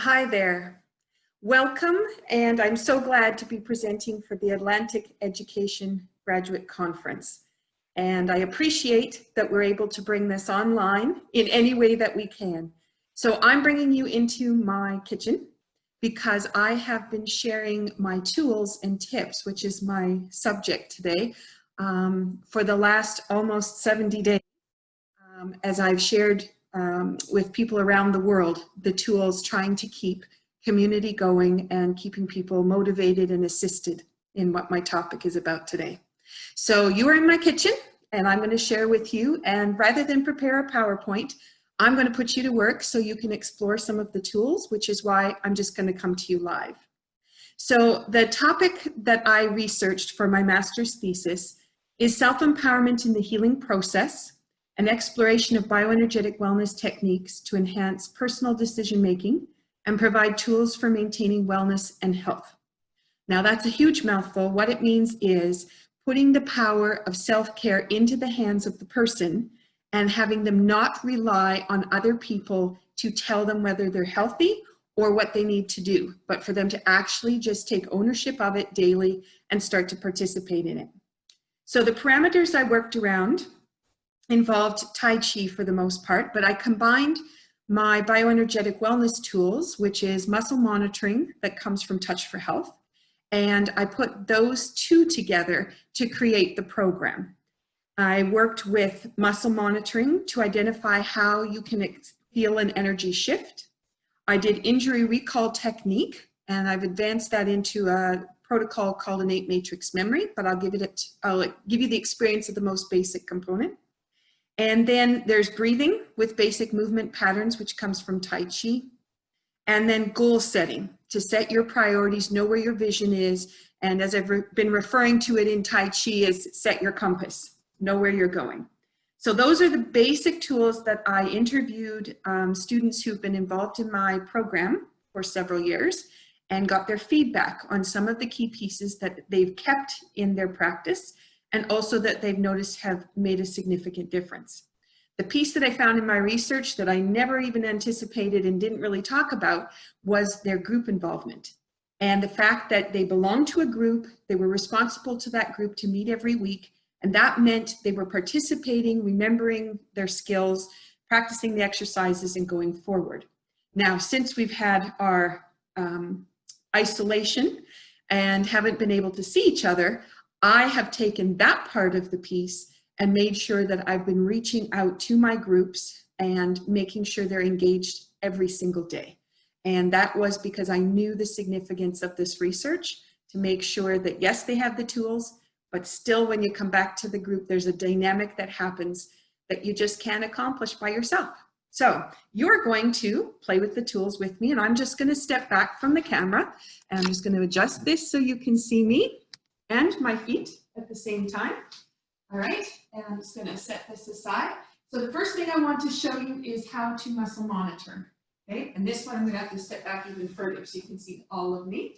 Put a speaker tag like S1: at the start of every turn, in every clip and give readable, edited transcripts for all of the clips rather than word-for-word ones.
S1: Hi there. Welcome, and I'm so glad to be presenting for the Atlantic Education Graduate Conference. And I appreciate that we're able to bring this online in any way that we can. So I'm bringing you into my kitchen because I have been sharing my tools and tips, which is my subject today, for the last almost 70 days, as I've shared with people around the world, the tools trying to keep community going and keeping people motivated and assisted in what my topic is about today. So you are in my kitchen and I'm going to share with you, and rather than prepare a PowerPoint, I'm going to put you to work so you can explore some of the tools, which is why I'm just going to come to you live. So the topic that I researched for my master's thesis is self-empowerment in the healing process, an exploration of bioenergetic wellness techniques to enhance personal decision-making and provide tools for maintaining wellness and health. Now that's a huge mouthful. What it means is putting the power of self-care into the hands of the person and having them not rely on other people to tell them whether they're healthy or what they need to do, but for them to actually just take ownership of it daily and start to participate in it. So the parameters I worked around involved Tai Chi for the most part, but I combined my bioenergetic wellness tools, which is muscle monitoring that comes from Touch for Health, and I put those two together to create the program. I worked with muscle monitoring to identify how you can feel an energy shift. I did injury recall technique, and I've advanced that into a protocol called innate matrix memory, but I'll give you the experience of the most basic component. And then there's breathing with basic movement patterns, which comes from Tai Chi. And then goal setting, to set your priorities, know where your vision is. And as I've been referring to it in Tai Chi, is set your compass, know where you're going. So those are the basic tools that I interviewed students who've been involved in my program for several years and got their feedback on some of the key pieces that they've kept in their practice and also that they've noticed have made a significant difference. The piece that I found in my research that I never even anticipated and didn't really talk about was their group involvement. And the fact that they belonged to a group, they were responsible to that group to meet every week, and that meant they were participating, remembering their skills, practicing the exercises, and going forward. Now, since we've had our isolation and haven't been able to see each other, I have taken that part of the piece and made sure that I've been reaching out to my groups and making sure they're engaged every single day. And that was because I knew the significance of this research to make sure that yes, they have the tools, but still when you come back to the group, there's a dynamic that happens that you just can't accomplish by yourself. So you're going to play with the tools with me, and I'm just going to step back from the camera and I'm just going to adjust this so you can see me and my feet at the same time. All right, and I'm just going to set this aside. So the first thing I want to show you is how to muscle monitor. Okay, and this one I'm going to have to step back even further so you can see all of me.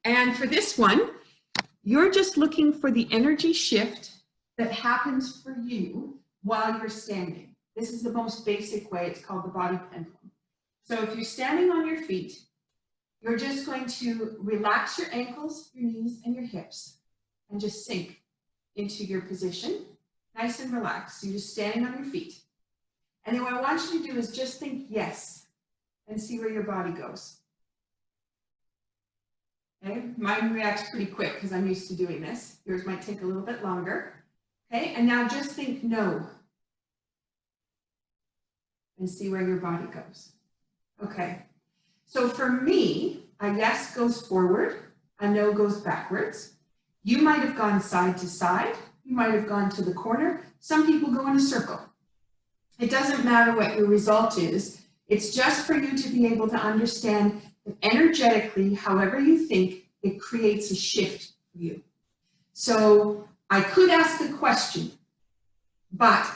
S1: And for this one, you're just looking for the energy shift that happens for you while you're standing. This is the most basic way. It's called the body pendulum. So if you're standing on your feet, you're just going to relax your ankles, your knees, and your hips, and just sink into your position, nice and relaxed. So you're just standing on your feet. And then what I want you to do is just think yes, and see where your body goes. Okay, mine reacts pretty quick because I'm used to doing this. Yours might take a little bit longer. Okay, and now just think no, and see where your body goes. Okay. So for me, a yes goes forward, a no goes backwards. You might have gone side to side. You might have gone to the corner. Some people go in a circle. It doesn't matter what your result is. It's just for you to be able to understand that energetically, however you think, it creates a shift for you. So I could ask a question, but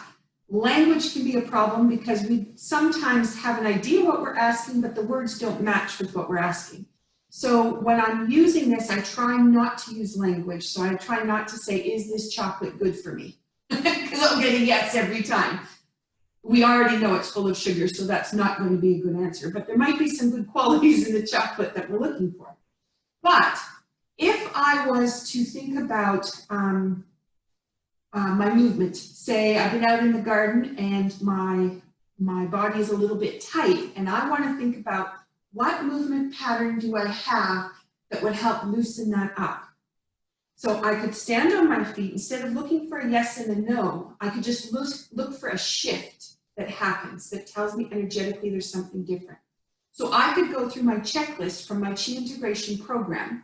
S1: language can be a problem because we sometimes have an idea what we're asking, but the words don't match with what we're asking. So when I'm using this, I try not to use language. So I try not to say, is this chocolate good for me? Because I'll get a yes every time. We already know it's full of sugar, so that's not going to be a good answer, but there might be some good qualities in the chocolate that we're looking for. But if I was to think about my movement, say I've been out in the garden and my body is a little bit tight, and I want to think about what movement pattern do I have that would help loosen that up. So I could stand on my feet. Instead of looking for a yes and a no, I could just look for a shift that happens, that tells me energetically there's something different. So I could go through my checklist from my Chi integration program,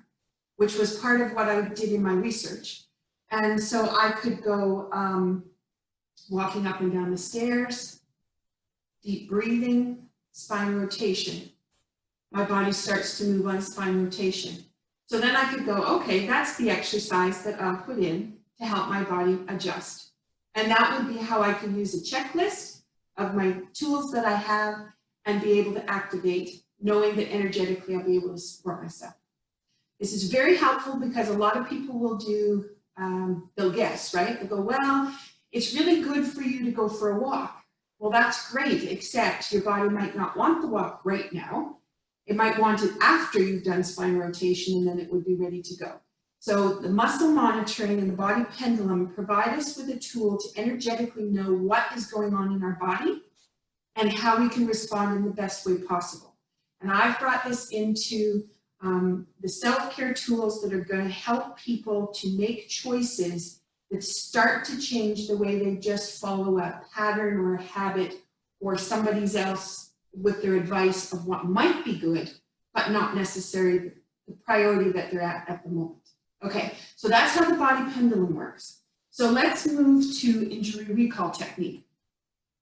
S1: which was part of what I did in my research. And so I could go walking up and down the stairs, deep breathing, spine rotation. My body starts to move on spine rotation. So then I could go, okay, that's the exercise that I'll put in to help my body adjust. And that would be how I can use a checklist of my tools that I have and be able to activate, knowing that energetically I'll be able to support myself. This is very helpful because a lot of people will do, they'll guess, right? They'll go, well, it's really good for you to go for a walk. Well, that's great, except your body might not want the walk right now. It might want it after you've done spine rotation, and then it would be ready to go. So the muscle monitoring and the body pendulum provide us with a tool to energetically know what is going on in our body and how we can respond in the best way possible. And I've brought this into the self-care tools that are going to help people to make choices that start to change the way they just follow a pattern or a habit or somebody else with their advice of what might be good, but not necessarily the priority that they're at the moment. Okay, so that's how the body pendulum works. So let's move to injury recall technique.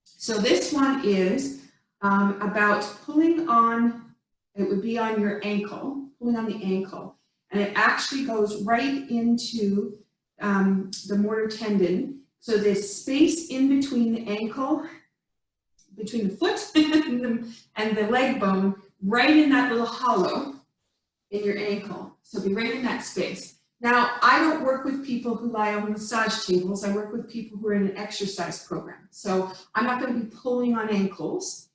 S1: So this one is about pulling on, it would be on your ankle, pulling on the ankle, and it actually goes right into the motor tendon. So there's space in between the ankle, between the foot and the leg bone, right in that little hollow in your ankle. So be right in that space. Now, I don't work with people who lie on massage tables. I work with people who are in an exercise program. So I'm not going to be pulling on ankles.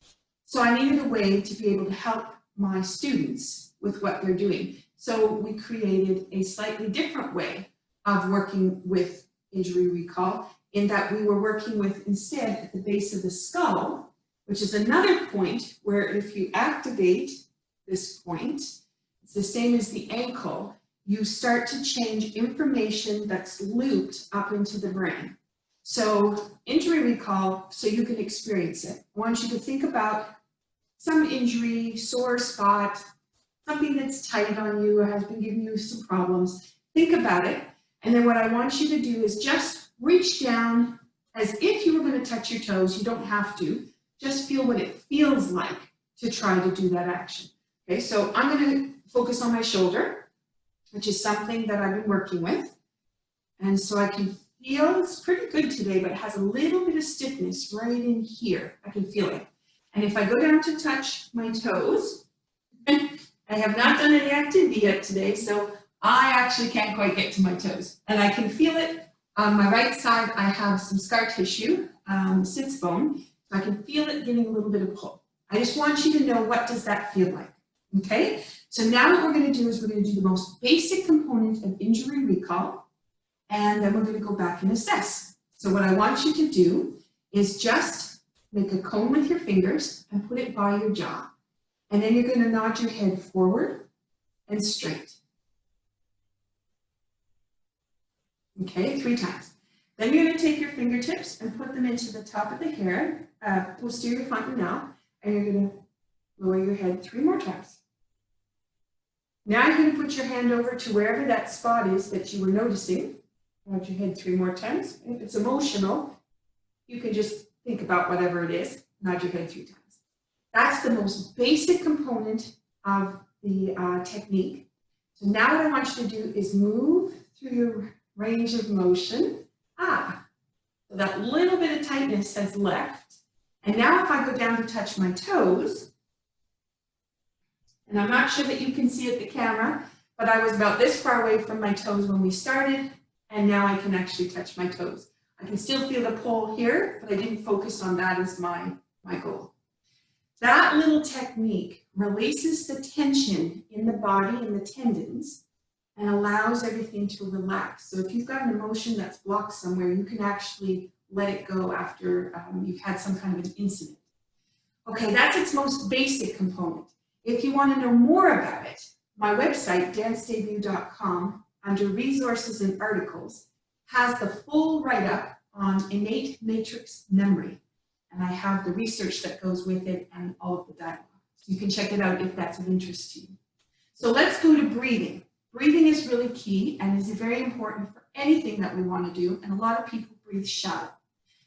S1: So I needed a way to be able to help my students with what they're doing. So we created a slightly different way of working with injury recall, in that we were working with, instead, at the base of the skull, which is another point where if you activate this point, it's the same as the ankle, you start to change information that's looped up into the brain. So injury recall, so you can experience it. I want you to think about some injury, sore spot, something that's tight on you or has been giving you some problems. Think about it. And then what I want you to do is just reach down as if you were going to touch your toes. You don't have to. Just feel what it feels like to try to do that action. Okay, so I'm going to focus on my shoulder, which is something that I've been working with. And so I can feel, it's pretty good today, but it has a little bit of stiffness right in here. I can feel it. And if I go down to touch my toes, I have not done any activity yet today, so I actually can't quite get to my toes. And I can feel it. On my right side, I have some scar tissue, sits bone, so I can feel it getting a little bit of pull. I just want you to know, what does that feel like, okay? So now what we're going to do is we're going to do the most basic component of injury recall, and then we're going to go back and assess. So what I want you to do is just make a cone with your fingers and put it by your jaw. And then you're going to nod your head forward and straight. Okay, 3 times. Then you're going to take your fingertips and put them into the top of the hair, posterior fontanelle, and you're going to lower your head 3 more times. Now you're going to put your hand over to wherever that spot is that you were noticing. Nod your head 3 more times. If it's emotional, you can just think about whatever it is. Nod your head 3 times. That's the most basic component of the technique. So now what I want you to do is move through your range of motion. So that little bit of tightness has left. And now if I go down to touch my toes, and I'm not sure that you can see at the camera, but I was about this far away from my toes when we started, and now I can actually touch my toes. I can still feel the pull here, but I didn't focus on that as my goal. That little technique releases the tension in the body and the tendons and allows everything to relax. So if you've got an emotion that's blocked somewhere, you can actually let it go after you've had some kind of an incident. Okay, that's its most basic component. If you want to know more about it, my website, dancedebut.com, under resources and articles, has the full write-up on innate matrix memory. And I have the research that goes with it and all of the dialogue. So you can check it out if that's of interest to you. So let's go to breathing. Breathing is really key and is very important for anything that we want to do. And a lot of people breathe shallow.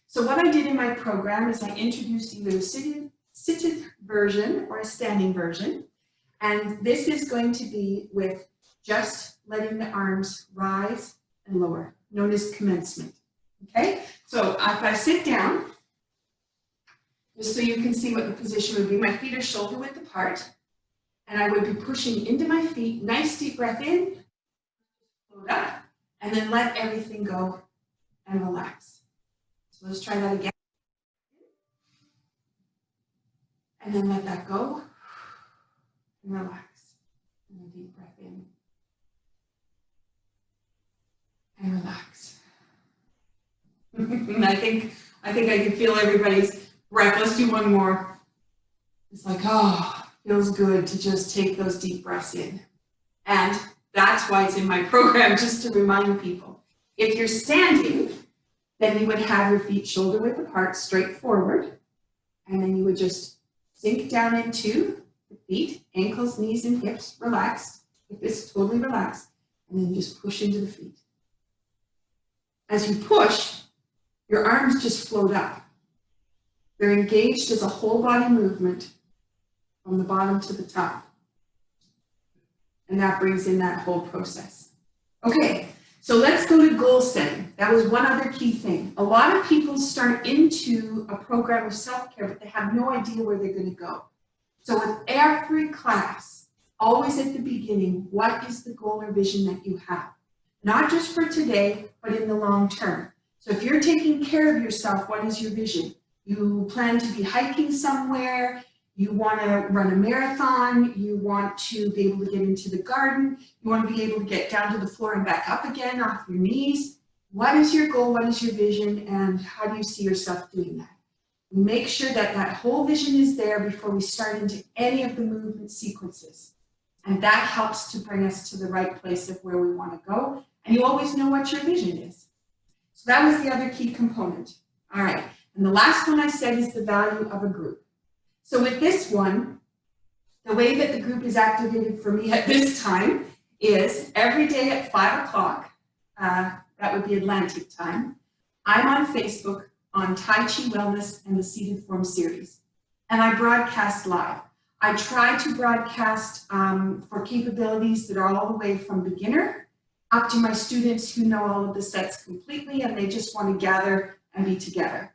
S1: So what I did in my program is I introduced either a seated version or a standing version. And this is going to be with just letting the arms rise and lower, known as commencement. Okay, so if I sit down, just so you can see what the position would be, my feet are shoulder width apart, and I would be pushing into my feet, nice deep breath in, float up, and then let everything go and relax. So let's try that again. And then let that go and relax. And a deep breath in and relax. And I think I can feel everybody's breath. Let's do one more. It's like, oh, feels good to just take those deep breaths in. And that's why it's in my program, just to remind people. If you're standing, then you would have your feet shoulder width apart, straight forward, and then you would just sink down into the feet, ankles, knees, and hips, relaxed. Hip is totally relaxed, and then just push into the feet. As you push, your arms just float up. They're engaged as a whole body movement from the bottom to the top. And that brings in that whole process. Okay, so let's go to goal setting. That was one other key thing. A lot of people start into a program of self-care, but they have no idea where they're going to go. So with every class, always at the beginning, what is the goal or vision that you have? Not just for today, but in the long term. So if you're taking care of yourself, what is your vision? You plan to be hiking somewhere, you want to run a marathon, you want to be able to get into the garden, you want to be able to get down to the floor and back up again off your knees. What is your goal? What is your vision? And how do you see yourself doing that? Make sure that that whole vision is there before we start into any of the movement sequences. And that helps to bring us to the right place of where we want to go. And you always know what your vision is. So that was the other key component. All right. And the last one I said is the value of a group. So with this one, the way that the group is activated for me at this time is every day at 5 o'clock, that would be Atlantic time, I'm on Facebook on Tai Chi Wellness and the Seated Form series. And I broadcast live. I try to broadcast for capabilities that are all the way from beginner up to my students who know all of the sets completely and they just want to gather and be together.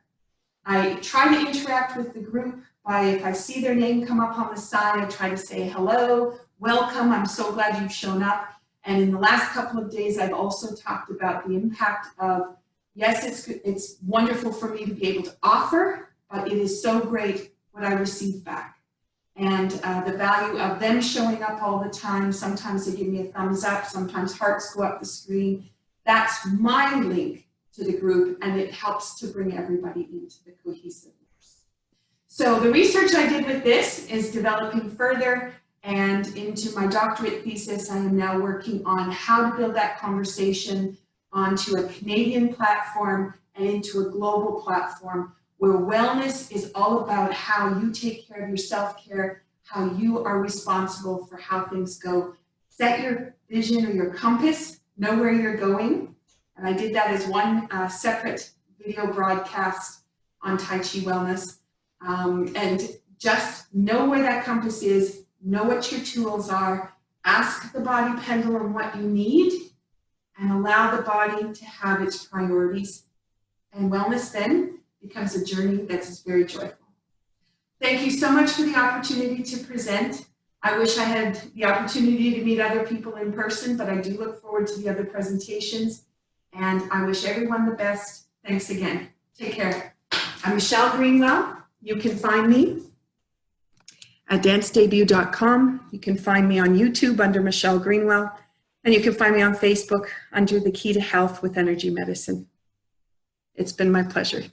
S1: I try to interact with the group by, if I see their name come up on the side, I try to say hello, welcome, I'm so glad you've shown up. And in the last couple of days, I've also talked about the impact of, yes, it's wonderful for me to be able to offer, but it is so great what I receive back. And the value of them showing up all the time. Sometimes they give me a thumbs up, sometimes hearts go up the screen. That's my link to the group, and it helps to bring everybody into the cohesiveness. So the research I did with this is developing further, and into my doctorate thesis, I am now working on how to build that conversation onto a Canadian platform and into a global platform where wellness is all about how you take care of your self-care, how you are responsible for how things go. Set your vision or your compass, know where you're going. And I did that as one separate video broadcast on Tai Chi Wellness. And just know where that compass is, know what your tools are, ask the body pendulum what you need, and allow the body to have its priorities. And wellness then becomes a journey that's very joyful. Thank you so much for the opportunity to present. I wish I had the opportunity to meet other people in person, but I do look forward to the other presentations. And I wish everyone the best. Thanks again. Take care. I'm Michelle Greenwell. You can find me at dancedebut.com. You can find me on YouTube under Michelle Greenwell, and you can find me on Facebook under The Key to Health with Energy Medicine. It's been my pleasure.